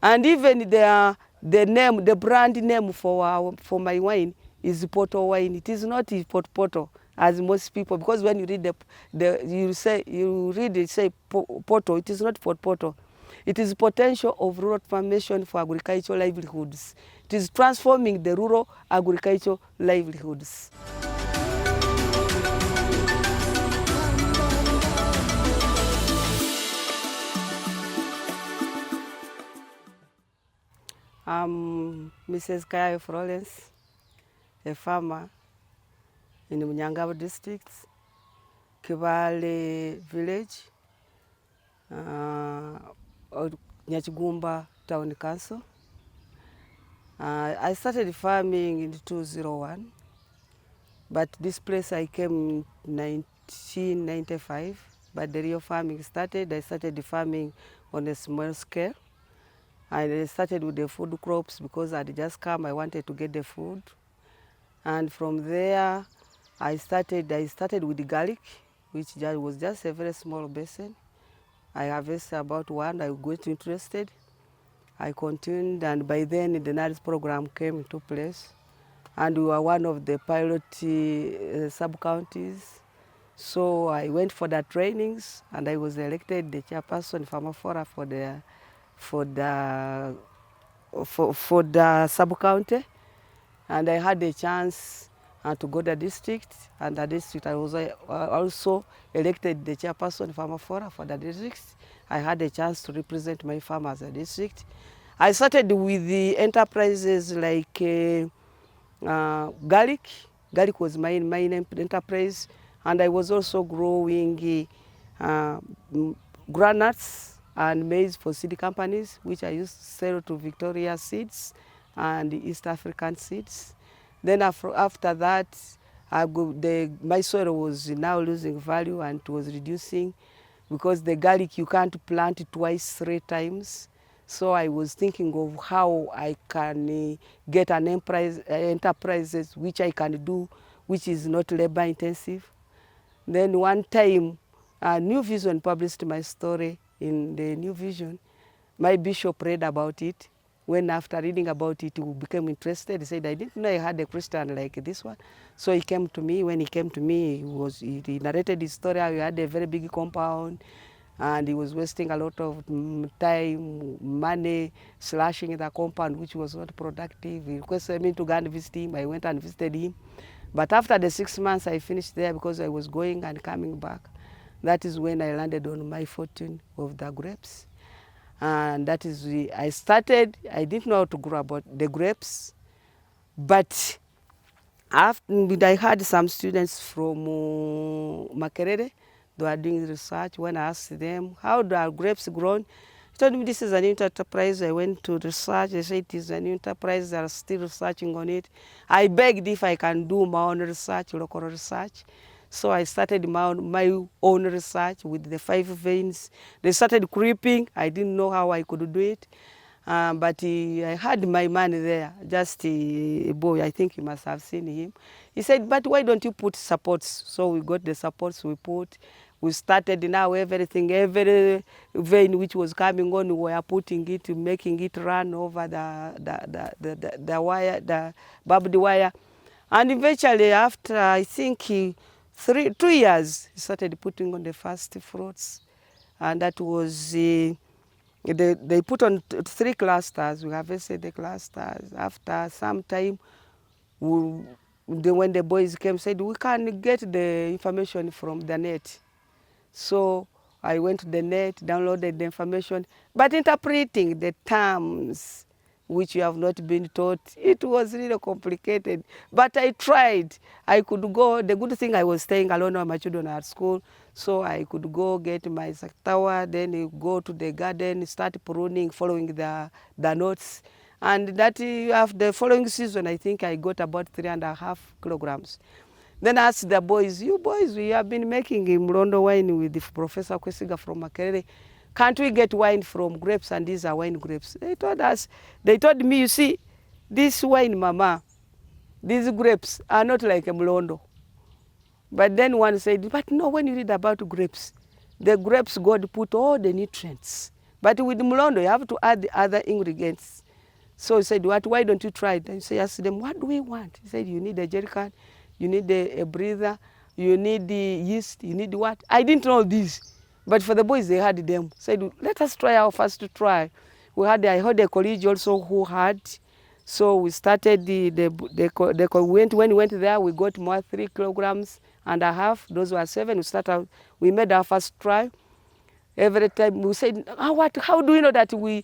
And even the name, the brand name for my wine is Poto wine. It is not Poto as most people, because when you read you read it say Poto, it is not Poto. It is potential of rural transformation for agricultural livelihoods. It is transforming the rural agricultural livelihoods. I'm Mrs. Kaya Florence, a farmer in Munyangabo district, Kivale village, Nyachigumba town council. I started farming in 2001, but this place I came in 1995, but the real farming started. I started farming on a small scale. I started with the food crops because I'd just come, I wanted to get the food. And from there, I started with the garlic, which was just a very small basin. I harvested about one, I got interested. I continued, and by then the NARIS program came into place. And we were one of the pilot sub-counties. So I went for the trainings, and I was elected the chairperson Farmer Fora for the sub-county. And I had a chance to go to the district, and the district I was also elected the chairperson Farmer Fora for the district. I had a chance to represent my farmers at the district. I started with the enterprises like garlic. Garlic was my main enterprise, and I was also growing granules and maize for seed companies, which I used to sell to Victoria Seeds and East African Seeds. Then after that, my soil was now losing value and it was reducing, because the garlic you can't plant twice, 3 times. So I was thinking of how I can get an enterprises which I can do, which is not labor intensive. Then one time, New Vision published my story in the New Vision. My bishop read about it. When after reading about it, he became interested. He said, I didn't know I had a Christian like this one. So he came to me. When he came to me, he narrated his story. We had a very big compound, and he was wasting a lot of time, money, slashing the compound, which was not productive. He requested me to go and visit him. I went and visited him. But after the 6 months I finished there, because I was going and coming back, that is when I landed on my fortune of the grapes. And that is, I didn't know how to grow about the grapes, but after I had some students from Makerere, they were doing research. When I asked them, how do our grapes grown? They told me this is a new enterprise. I went to research. They said it is a new enterprise. They are still researching on it. I begged if I can do my own research, local research. So I started my own research with the 5 veins. They started creeping. I didn't know how I could do it. But I had my man there, just a boy, I think you must have seen him. He said, but why don't you put supports? So we got the supports we put. We started now everything, every vein which was coming on, we were putting it, making it run over the wire, the barbed wire. And eventually, after I think 2 years, he started putting on the first fruits. And that was, they put on 3 clusters. We harvested the clusters. After some time, when the boys came, said, we can get the information from the net. So I went to the net, downloaded the information, but interpreting the terms which you have not been taught, it was really complicated. But I tried. I could go. The good thing, I was staying alone when my children are at school, so I could go get my tower, then go to the garden, start pruning, following the notes. And that after the following season, I think I got about 3.5 kilograms. Then I asked the boys, you boys, we have been making Mlondo wine with Professor Kwesiga from Makerere. Can't we get wine from grapes? And these are wine grapes. They told me, you see, this wine, Mama, these grapes are not like a Mlondo. But then one said, but no, when you read about grapes, the grapes, God put all the nutrients But with Mulondo, you have to add the other ingredients. So he said, what, why don't you try it? And I asked them, what do we want? He said, you need a jerry can, you need a breather, you need the yeast, you need what? I didn't know this. But for the boys, they had them. Said, let us try our first try. I had a colleague also who had. So we started when we went there, we got more 3 kilograms and a half. Those were 7. We made our first try. Every time we said, how do we know that we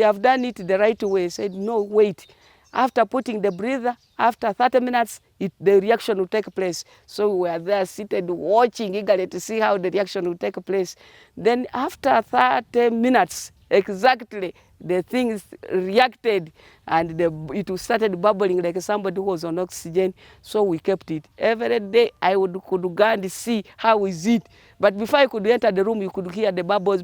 have done it the right way? He said, no, wait. After putting the breather, after 30 minutes, the reaction will take place. So we were there seated watching eagerly to see how the reaction will take place. Then after 30 minutes, exactly, the things reacted and it started bubbling like somebody who was on oxygen. So we kept it. Every day I could go and see how is it. But before I could enter the room, you could hear the bubbles.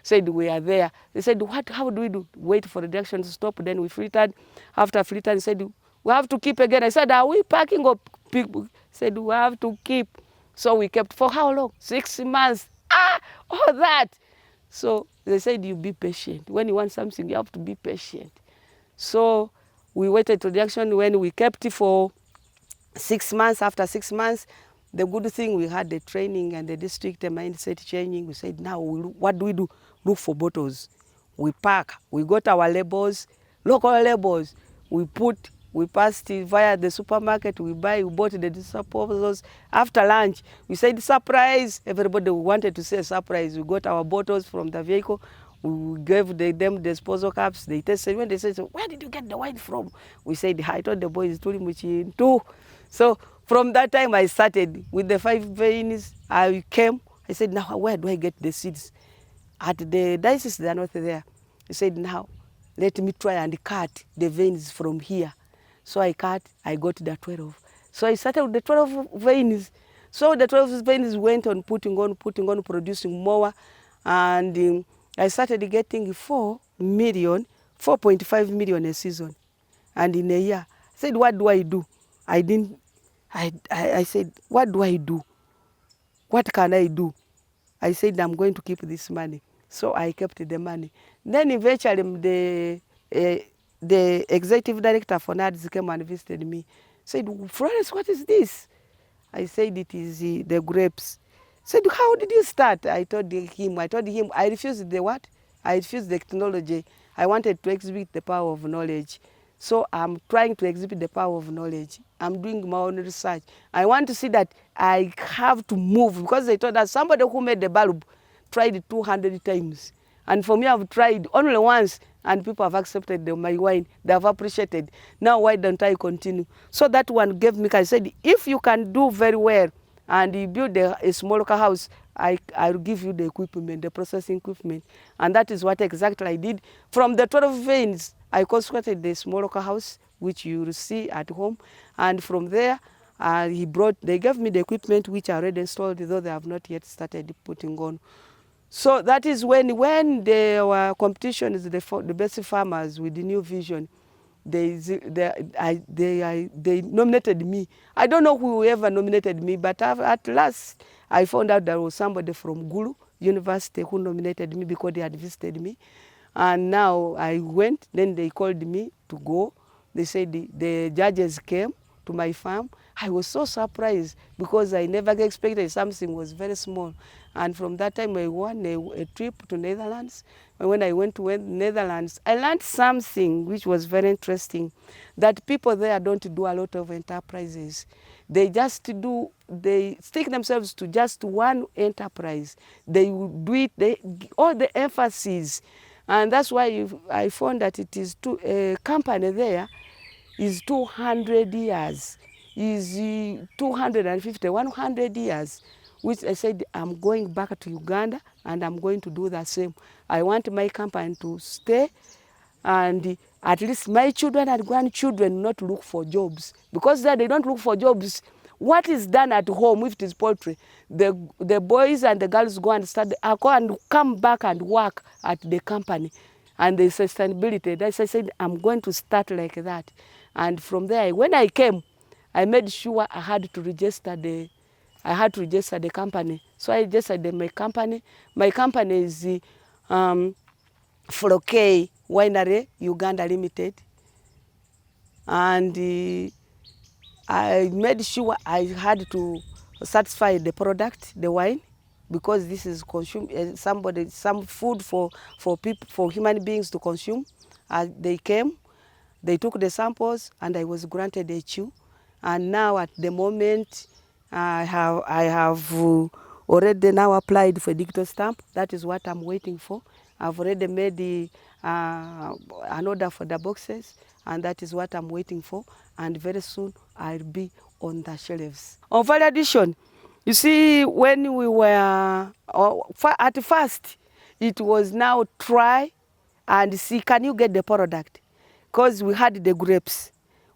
Said we are there. They said, how do we do? Wait for the reaction to stop. Then we filtered. After filtering, said, we have to keep again. I said, are we packing up people? Said, we have to keep. So we kept for how long? 6 months. All that. So they said, you be patient. When you want something, you have to be patient. So we waited to the action. When we kept it for 6 months, after 6 months, the good thing, we had the training and the district mindset changing. We said, now, what do we do? Look for bottles. We pack. We got our labels, local labels. We passed it via the supermarket. We bought the disposables. After lunch, we said, surprise. Everybody wanted to say surprise. We got our bottles from the vehicle. We gave them disposal cups. They tested. When they said, so where did you get the wine from? We said, I told the boys, too. So from that time, I started with the 5 veins. I came. I said, now, where do I get the seeds? At the diocese, they are not there. I said, now, let me try and cut the veins from here. So I got the 12. So I started with the 12 veins. So the 12 veins went on putting on, producing more. And I started getting 4.5 million a season. And in a year, I said, what do I do? I said, what do I do? What can I do? I said, I'm going to keep this money. So I kept the money. Then eventually the executive director for NADS came and visited me. Said, Florence, what is this? I said, it is the grapes. Said, how did you start? I told him, I refused the what? I refused the technology. I wanted to exhibit the power of knowledge. So I'm trying to exhibit the power of knowledge. I'm doing my own research. I want to see that I have to move, because they told us somebody who made the bulb tried 200 times. And for me, I've tried only once, and people have accepted my wine. They have appreciated. Now, why don't I continue? So that one gave me, I said, if you can do very well and you build a small house, I'll give you the equipment, the processing equipment. And that is what exactly I did. From the 12 veins, I constructed the small house, which you will see at home. And from there, they gave me the equipment, which I already installed, though they have not yet started putting on. So that is when there were competitions, the best farmers with the new vision, they nominated me. I don't know whoever nominated me, but at last I found out there was somebody from Gulu University who nominated me because they had visited me. And now I went, then they called me to go. They said the judges came to my farm. I was so surprised because I never expected something was very small. And from that time, I won a trip to Netherlands. And when I went to Netherlands, I learned something which was very interesting, that people there don't do a lot of enterprises. They stick themselves to just one enterprise. They do it, all the emphasis. And that's why I found that it is a company there is 200 years, is 250, 100 years, which I said, I'm going back to Uganda and I'm going to do the same. I want my company to stay, and at least my children and grandchildren not look for jobs, because there they don't look for jobs. What is done at home, if it is poultry, the boys and the girls go and come back and work at the company. And the sustainability, that's I said, I'm going to start like that. And from there, when I came, I made sure I had to register I had to register the company. So I registered my company. My company is Floke Winery Uganda Limited. And I made sure I had to satisfy the product, the wine, because this is some food for people, for human beings to consume. They came, they took the samples, and I was granted a HU. And now at the moment, I have already now applied for digital stamp. That is what I'm waiting for. I've already made an order for the boxes, and that is what I'm waiting for. And very soon I'll be on the shelves. On value addition, you see, when we were at first, it was now try and see, can you get the product? Because we had the grapes.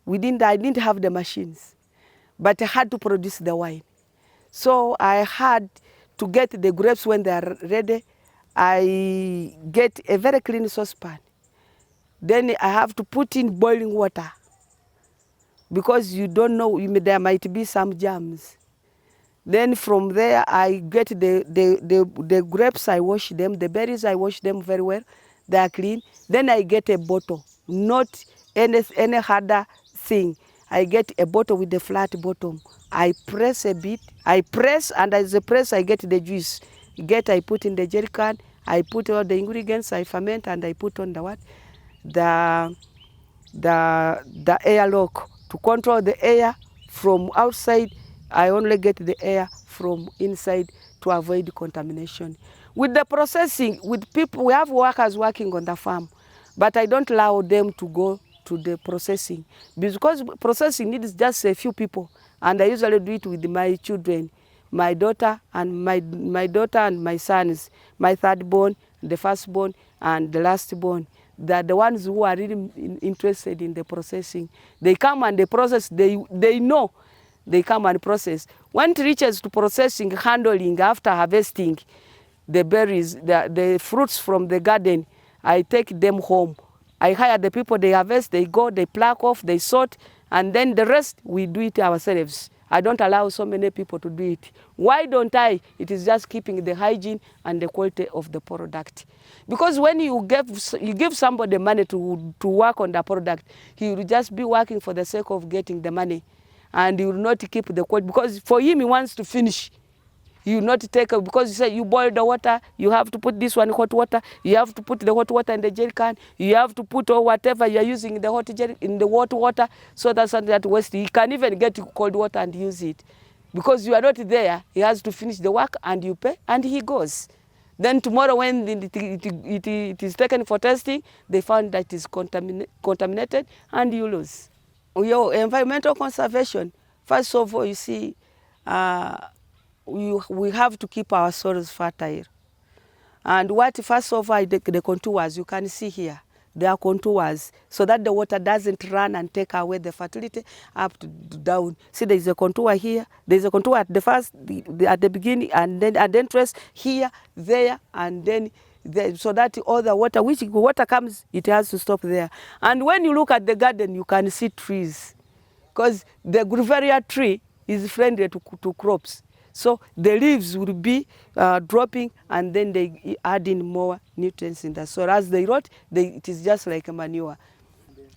I didn't have the machines, but I had to produce the wine. So I had to get the grapes when they are ready. I get a very clean saucepan. Then I have to put in boiling water, because you don't know, there might be some germs. Then from there, I get the grapes, I wash them, the berries, I wash them very well, they are clean. Then I get a bottle, not any harder thing. I get a bottle with a flat bottom. I press a bit, and as I press, I get the juice. I put in the jerry can, I put all the ingredients, I ferment, and I put on the what? The air lock to control the air from outside. I only get the air from inside to avoid contamination. With the processing, with people, we have workers working on the farm, but I don't allow them to go to the processing, because processing needs just a few people, and I usually do it with my children, my daughter and my sons, my third born, the first born, and the last born. They're the ones who are really interested in the processing. They come and they process, they know, they come and process. When it reaches to processing, handling, after harvesting the berries, the fruits from the garden, I take them home. I hire the people, they harvest, they go, they pluck off, they sort, and then the rest, we do it ourselves. I don't allow so many people to do it. Why don't I? It is just keeping the hygiene and the quality of the product. Because when you give somebody money to work on the product, he will just be working for the sake of getting the money, and he will not keep the quality, because for him, he wants to finish. You not take it, because you say you boil the water, you have to put this one hot water, you have to put the hot water in the jerry can, you have to put or whatever you are using in the hot water, so that's something that waste. He can even get cold water and use it, because you are not there. He has to finish the work, and you pay, and he goes. Then tomorrow, when it is taken for testing, they found that it is contaminated, and you lose. Your environmental conservation, first of all, you see, we have to keep our soils fertile. And first of all, the contours, you can see here, there are contours, so that the water doesn't run and take away the fertility up to down. See, there is a contour here, there is a contour at at the beginning, and then at the entrance here, there, and then there, so that all the water, which water comes, it has to stop there. And when you look at the garden, you can see trees, because the Grevillea tree is friendly to crops. So the leaves will be dropping, and then they add in more nutrients in the soil. As they rot, it is just like a manure.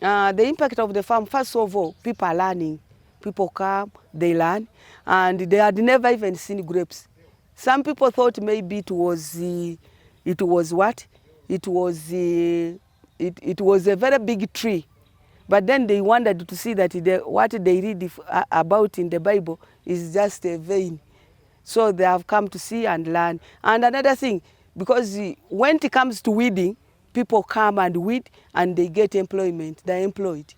The impact of the farm, first of all, people are learning. People come, they learn, and they had never even seen grapes. Some people thought maybe it was what? It was a very big tree. But then they wondered to see that what they read about in the Bible is just a vein. So they have come to see and learn. And another thing, because when it comes to weeding, people come and weed, and they get employment. They're employed.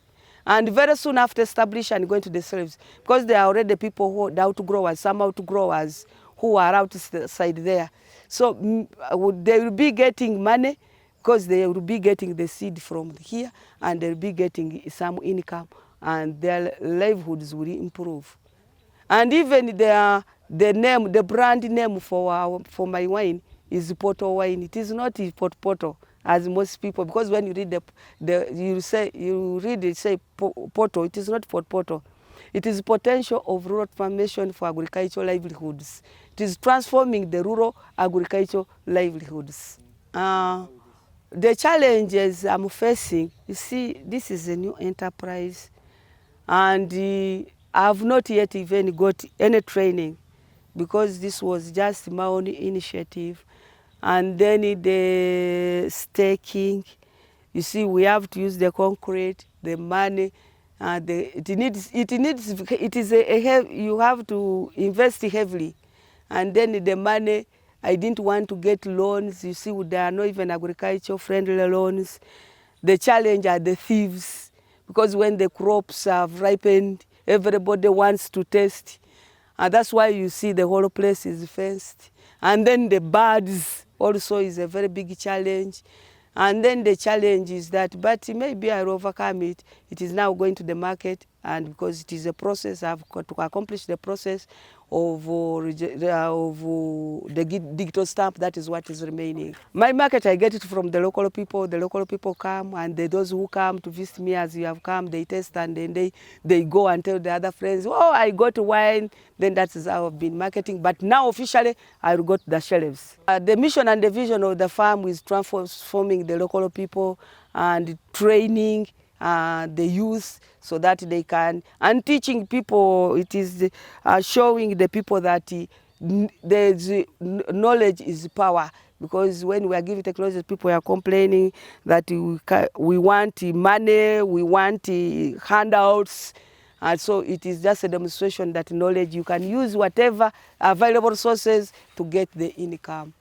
And very soon after establishing and going to the slaves, because there are already people the outgrowers, some outgrowers who are outside there. So they will be getting money, because they will be getting the seed from here, and they'll be getting some income, and their livelihoods will improve. And even the brand name for my wine is Poto wine. It is not Poto as most people, because when you read you read it say Poto. It is not Poto. It is potential of rural transformation for agricultural livelihoods. It is transforming the rural agricultural livelihoods. The challenges I'm facing, you see, this is a new enterprise, and I've not yet even got any training because this was just my own initiative. And then the staking, you see, we have to use the concrete, the money, you have to invest heavily. And then the money, I didn't want to get loans. You see, there are not even agriculture friendly loans. The challenge are the thieves, because when the crops have ripened, everybody wants to taste. And that's why you see the whole place is fenced. And then the birds also is a very big challenge. And then the challenge is that, but maybe I'll overcome it. It is now going to the market, and because it is a process, I've got to accomplish the process of the digital stamp. That is what is remaining. My market, I get it from the local people. The local people come, and those who come to visit me as you have come, they taste, and then they go and tell the other friends, oh, I got wine. Then that is how I've been marketing. But now officially, I got the shelves. The mission and the vision of the farm is transforming the local people and training the youth so that they can, and teaching people. It is showing the people that knowledge is power. Because when we are giving technology, people are complaining that we want money, we want handouts. And so it is just a demonstration that knowledge, you can use whatever available sources to get the income.